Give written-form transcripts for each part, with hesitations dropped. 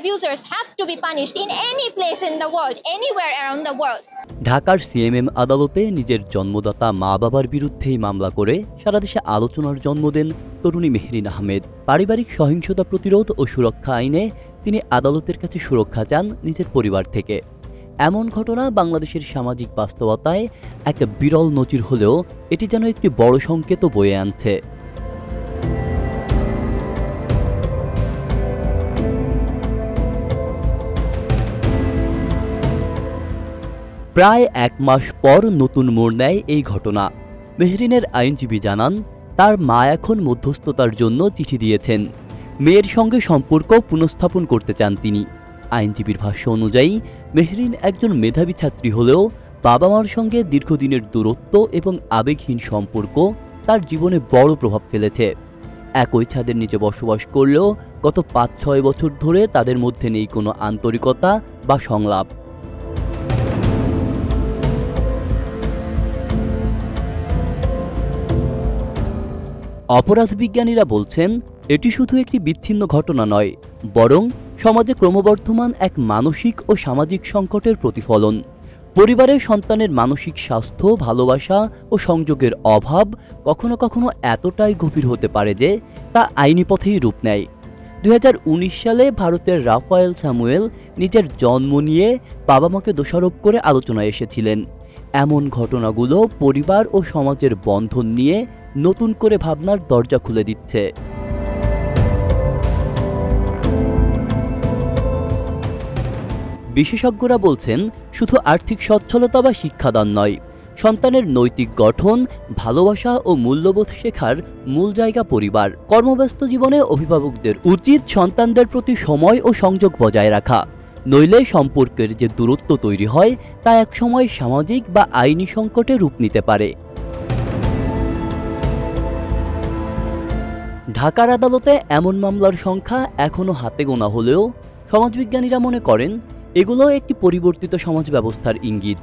abusers have to be punished in any place in the world, anywhere around the world. ঢাকার CMM আদালতে নিজের জন্মদাতা মা বাবার বিরুদ্ধেই মামলা করে সারা দেশে আলোচনার জন্ম দেন তরুণী মেহরিন আহমেদ। পারিবারিক সহিংসতা প্রতিরোধ ও সুরক্ষা আইনে তিনি আদালতের কাছে সুরক্ষা চান নিজের পরিবার থেকে। এমন ঘটনা বাংলাদেশের সামাজিক বাস্তবতায় এক বিরল নজির হলেও এটি যেন একটি বড় সংকেত বয়ে আনছে। প্রায় 1 মাস পর নতুন মোড় নেয় এই ঘটনা। মেহরিনের আইনজীবী জানান, তার মা এখন মধ্যস্থতার জন্য চিঠি দিয়েছেন। মেয়ের সঙ্গে সম্পর্ক পুনঃস্থাপন করতে চান তিনি। আইনজীবীর ভাষ্য অনুযায়ী মেহরিন একজন মেধাবী ছাত্রী হলেও বাবা মার সঙ্গে দীর্ঘদিনের দূরত্ব এবং আবেগহীন সম্পর্ক তার জীবনে বড় প্রভাব ফেলেছে। একই ছাদের নিচে বসবাস করলেও গত 5-6 বছর ধরে তাদের মধ্যে নেই কোনো আন্তরিকতা বা সংলাপ। অপরাধ বিজ্ঞানীরা বলছেন, এটি শুধু একটি বিচ্ছিন্ন ঘটনা নয়, বরং সমাজে ক্রমবর্ধমান এক মানসিক ও সামাজিক সংকটের প্রতিফলন। পরিবারের সন্তানের মানসিক স্বাস্থ্য, ভালোবাসা ও সংযোগের অভাব কখনো কখনো এতটাই গভীর হতে পারে যে তা আইনি পথেই রূপ নেয়। 2019 সালে ভারতের রাফায়েল স্যামুয়েল নিজের জন্ম নিয়ে বাবা মাকে দোষারোপ করে আলোচনায় এসেছিলেন। এমন ঘটনাগুলো পরিবার ও সমাজের বন্ধন নিয়ে নতুন করে ভাবনার দরজা খুলে দিচ্ছে। বিশেষজ্ঞরা বলছেন, শুধু আর্থিক সচ্ছলতা বা শিক্ষাদান নয়, সন্তানের নৈতিক গঠন, ভালোবাসা ও মূল্যবোধ শেখার মূল জায়গা পরিবার। কর্মব্যস্ত জীবনে অভিভাবকদের উচিত সন্তানদের প্রতি সময় ও সংযোগ বজায় রাখা, নইলে সম্পর্কের যে দূরত্ব তৈরি হয় তা একসময় সামাজিক বা আইনি সংকটে রূপ নিতে পারে। ঢাকার আদালতে এমন মামলার সংখ্যা এখনও হাতে গোনা হলেও সমাজবিজ্ঞানীরা মনে করেন এগুলো একটি পরিবর্তিত সমাজ ব্যবস্থার ইঙ্গিত।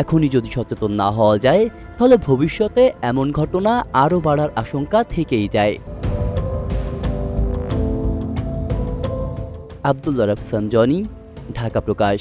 এখনই যদি সচেতন না হওয়া যায়, তাহলে ভবিষ্যতে এমন ঘটনা আরও বাড়ার আশঙ্কা থেকেই যায়। আব্দুল্লাহ রাফসান জনি, ঢাকা প্রকাশ।